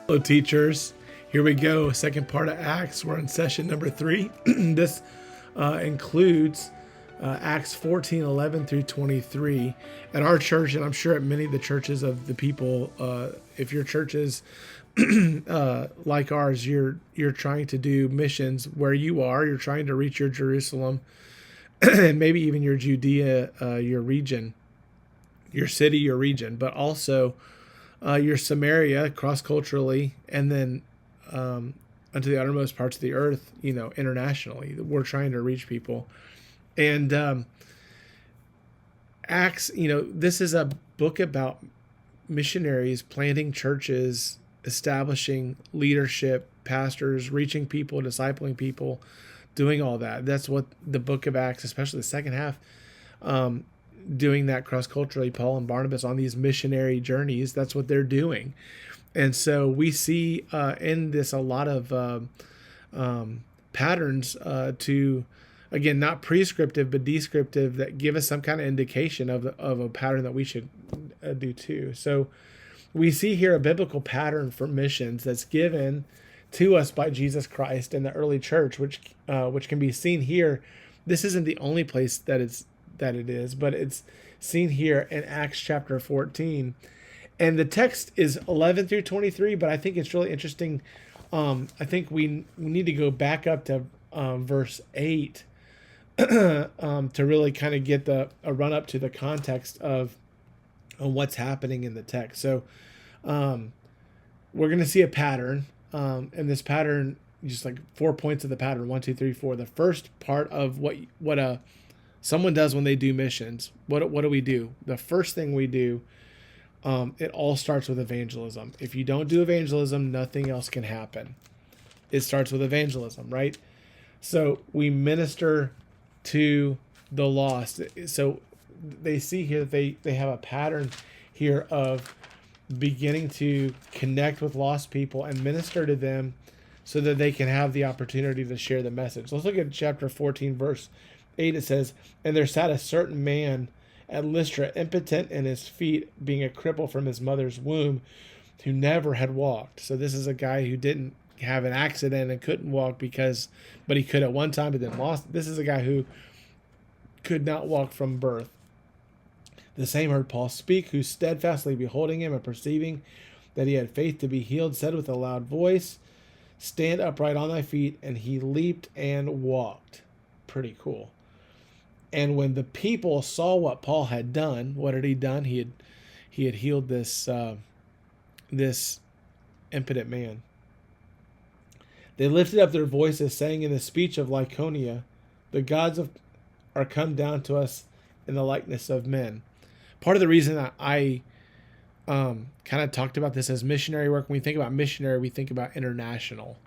Hello, teachers. Here we go. Second part of Acts. We're in session number 3. This includes Acts 14:11 through 23. At our church, and I'm sure at many of the churches of the people, if your church is like ours, you're trying to do missions where you are. You're trying to reach your Jerusalem and maybe even your Judea, your region, your city, your region, but also your Samaria cross-culturally, and then unto the uttermost parts of the earth, internationally. We're trying to reach people. And Acts, this is a book about missionaries planting churches, establishing leadership, pastors, reaching people, discipling people, doing all that. That's what the book of Acts, especially the second half, doing that cross-culturally, Paul and Barnabas on these missionary journeys. That's what they're doing. And so we see in this a lot of patterns to, again, not prescriptive, but descriptive, that give us some kind of indication of a pattern that we should do too. So we see here a biblical pattern for missions that's given to us by Jesus Christ in the early church, which can be seen here. This isn't the only place that it is, but it's seen here in Acts chapter 14. And the text is 11 through 23, but I think it's really interesting. I think we need to go back up to verse 8 to really kind of get a run up to the context of what's happening in the text. So we're going to see a pattern, and this pattern, just like 4 points of the pattern, 1, 2, 3, 4. The first part of what someone does when they do missions. What do we do? The first thing we do, it all starts with evangelism. If you don't do evangelism, nothing else can happen. It starts with evangelism, right? So we minister to the lost. So they see here that they have a pattern here of beginning to connect with lost people and minister to them so that they can have the opportunity to share the message. Let's look at chapter 14, verse 8. It says, "And there sat a certain man at Lystra, impotent in his feet, being a cripple from his mother's womb, who never had walked." So this is a guy who didn't have an accident and couldn't walk but he could at one time, but then lost. This is a guy who could not walk from birth. The same heard Paul speak, who steadfastly beholding him and perceiving that he had faith to be healed, said with a loud voice, "Stand upright on thy feet." And he leaped and walked. Pretty cool. And when the people saw what Paul had done, what had he done? He had healed this impotent man. They lifted up their voices, saying in the speech of Lycaonia, "The gods are come down to us in the likeness of men." Part of the reason that I kind of talked about this as missionary work, when we think about missionary, we think about international.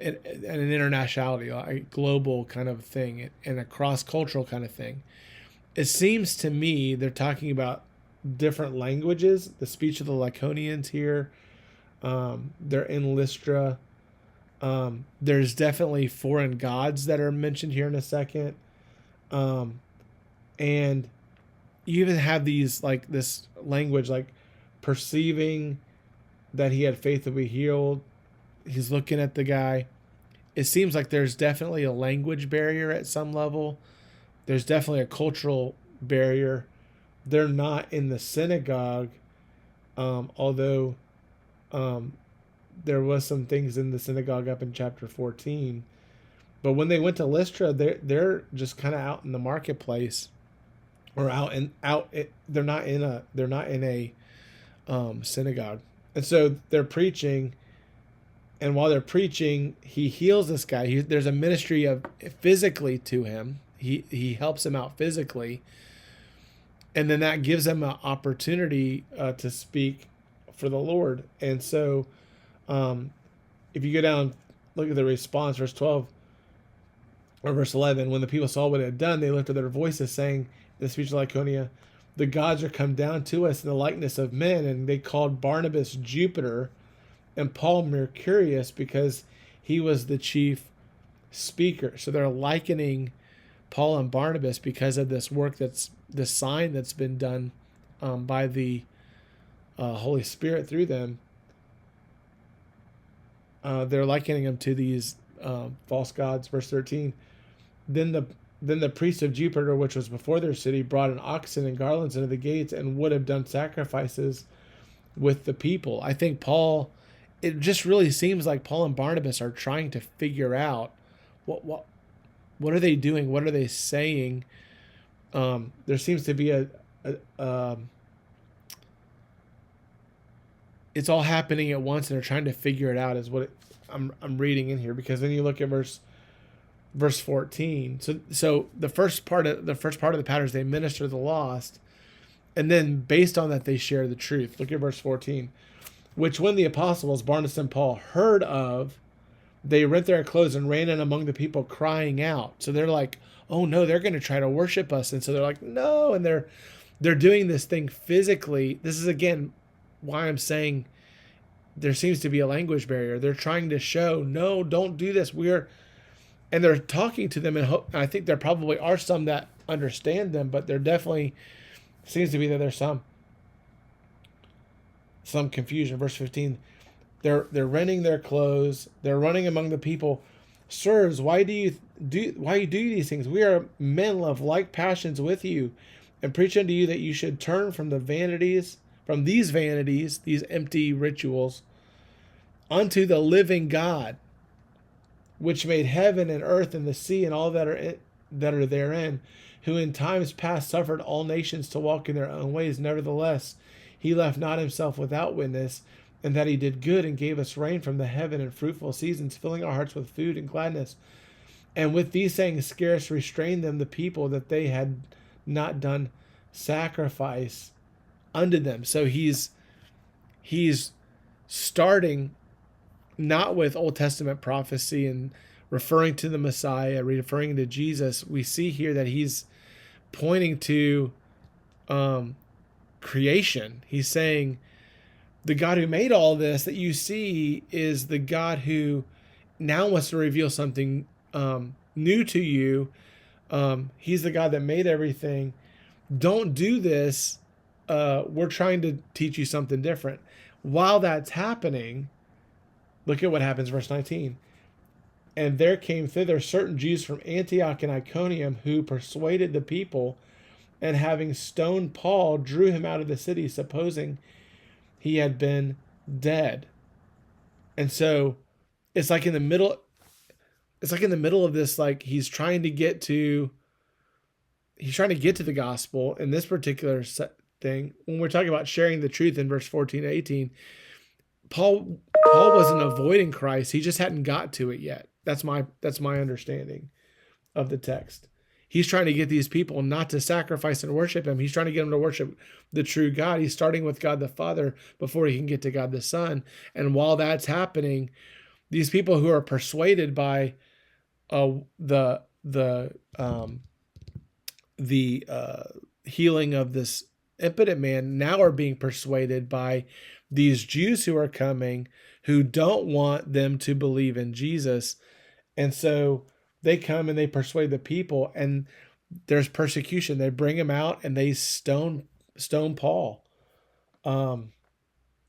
And an internationality, a global kind of thing, and a cross-cultural kind of thing. It seems to me they're talking about different languages. The speech of the Lycaonians here. They're in Lystra. There's definitely foreign gods that are mentioned here in a second. And you even have these, like this language, like perceiving that he had faith to be healed. He's looking at the guy. It seems like there's definitely a language barrier at some level. There's definitely a cultural barrier. They're not in the synagogue, although there was some things in the synagogue up in chapter 14. But when they went to Lystra, they're just kind of out in the marketplace, or they're not in a synagogue, and so they're preaching. And while they're preaching, he heals this guy. There's a ministry of physically to him. He helps him out physically. And then that gives him an opportunity to speak for the Lord. And so if you go down, look at the response, verse 12 or verse 11. "When the people saw what it had done, they lifted their voices, saying in the speech of Lycaonia, 'The gods are come down to us in the likeness of men.' And they called Barnabas Jupiter, and Paul Mercurius, because he was the chief speaker." So they're likening Paul and Barnabas because of this work, that's the sign that's been done by the Holy Spirit through them. they're likening them to these false gods. Verse 13. Then the priest of Jupiter, which was before their city, brought an oxen and garlands into the gates and would have done sacrifices with the people. I think it just really seems like Paul and Barnabas are trying to figure out what are they doing? What are they saying? There seems to be it's all happening at once, and they're trying to figure it out. Is what I'm reading in here, because then you look at verse 14. So the first part of the pattern is they minister to the lost, and then based on that they share the truth. Look at verse 14. Which when the apostles Barnabas and Paul heard of, they rent their clothes and ran in among the people crying out. So they're like, oh no, they're going to try to worship us. And so they're like, no. And they're doing this thing physically. This is again why I'm saying there seems to be a language barrier. They're trying to show, no, don't do this. And they're talking to them, and I think there probably are some that understand them, but there definitely seems to be that there's some confusion. Verse 15, they're rending their clothes, they're running among the people. Sirs, why do you do these things? We are men of like passions with you, and preach unto you that you should turn from these vanities, these empty rituals, unto the living God, which made heaven and earth and the sea and all that are therein, who in times past suffered all nations to walk in their own ways. Nevertheless, he left not himself without witness, and that he did good and gave us rain from the heaven and fruitful seasons, filling our hearts with food and gladness. And with these sayings scarce restrained them the people, that they had not done sacrifice unto them. So he's starting not with Old Testament prophecy and referring to the Messiah, referring to Jesus. We see here that he's pointing to creation. He's saying the God who made all this that you see is the God who now wants to reveal something new to you. He's the God that made everything. Don't do this. We're trying to teach you something different. While that's happening, look at what happens, verse 19. And there came thither certain Jews from Antioch and Iconium, who persuaded the people, and having stoned Paul, drew him out of the city, supposing he had been dead. And so it's like in the middle of this, like he's trying to get to the gospel in this particular thing. When we're talking about sharing the truth in verse 14 to 18, Paul wasn't avoiding Christ. He just hadn't got to it yet. That's my understanding of the text. He's trying to get these people not to sacrifice and worship him. He's trying to get them to worship the true God. He's starting with God the Father before he can get to God the Son. And while that's happening, these people who are persuaded by the healing of this impotent man now are being persuaded by these Jews who are coming, who don't want them to believe in Jesus. And so they come and they persuade the people, and there's persecution. They bring him out and they stone Paul, to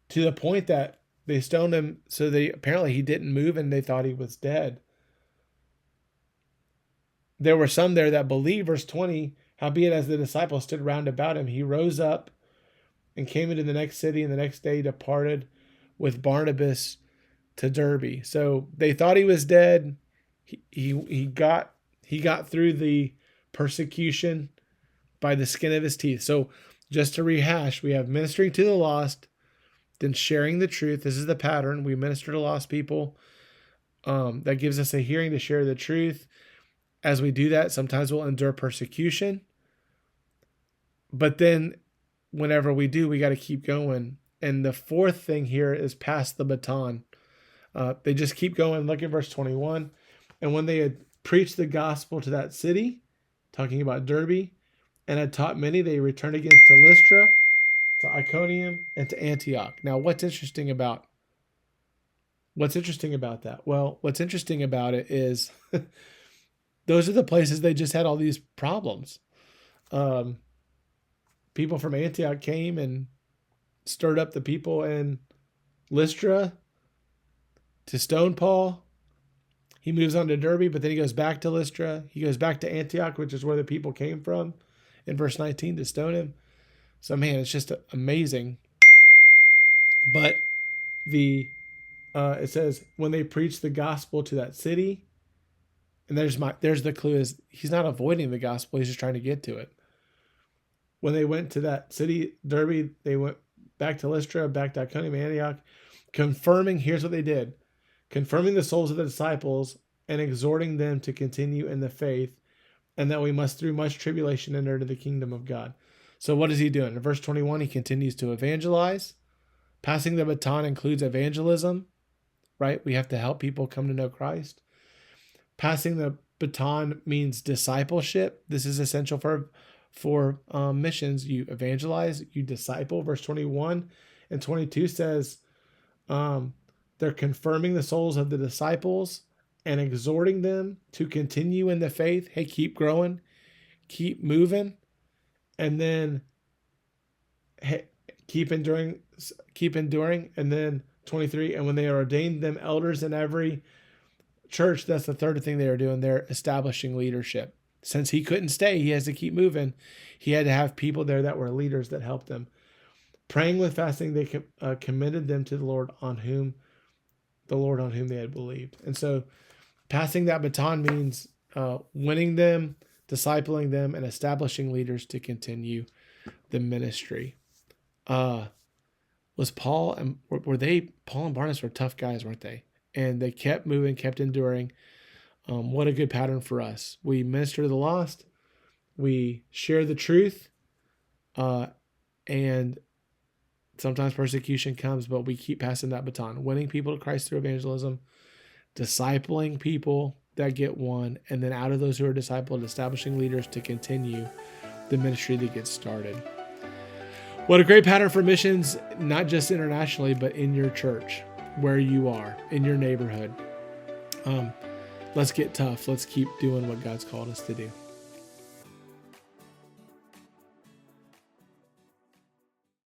the point that they stoned him so apparently he didn't move, and they thought he was dead. There were some there that believed. Verse 20, howbeit as the disciples stood round about him, he rose up and came into the next city, and the next day departed with Barnabas to Derbe. So they thought he was dead. He got through the persecution by the skin of his teeth. So just to rehash, we have ministering to the lost, then sharing the truth. This is the pattern. We minister to lost people. That gives us a hearing to share the truth. As we do that, sometimes we'll endure persecution. But then whenever we do, we got to keep going. And the fourth thing here is pass the baton. They just keep going. Look at verse 21. And when they had preached the gospel to that city, talking about Derbe, and had taught many, they returned again to Lystra, to Iconium, and to Antioch. Now, what's interesting about that? Well, what's interesting about it is those are the places they just had all these problems. People from Antioch came and stirred up the people in Lystra to stone Paul. He moves on to Derbe, but then he goes back to Lystra. He goes back to Antioch, which is where the people came from, in verse 19, to stone him. So, man, it's just amazing. But it says, when they preached the gospel to that city, and there's the clue, is he's not avoiding the gospel, he's just trying to get to it. When they went to that city, Derbe, they went back to Lystra, back to Iconium, Antioch, confirming, here's what they did, confirming the souls of the disciples and exhorting them to continue in the faith, and that we must through much tribulation enter into the kingdom of God. So what is he doing? In verse 21, he continues to evangelize. Passing the baton includes evangelism, right? We have to help people come to know Christ. Passing the baton means discipleship. This is essential for missions. You evangelize, you disciple. Verse 21 and 22 says they're confirming the souls of the disciples and exhorting them to continue in the faith. Hey, keep growing, keep moving, and then keep enduring. And then 23, and when they ordained them elders in every church, that's the third thing they are doing. They're establishing leadership. Since he couldn't stay, he has to keep moving. He had to have people there that were leaders that helped them. Praying with fasting, they committed them to the Lord on whom they had believed. And so passing that baton means winning them, discipling them, and establishing leaders to continue the ministry. Paul and Barnabas were tough guys, weren't they? And they kept moving, kept enduring. What a good pattern for us. We minister to the lost. We share the truth. And sometimes persecution comes, but we keep passing that baton, winning people to Christ through evangelism, discipling people that get won, and then out of those who are discipled, establishing leaders to continue the ministry that gets started. What a great pattern for missions, not just internationally, but in your church, where you are, in your neighborhood. Let's get tough. Let's keep doing what God's called us to do.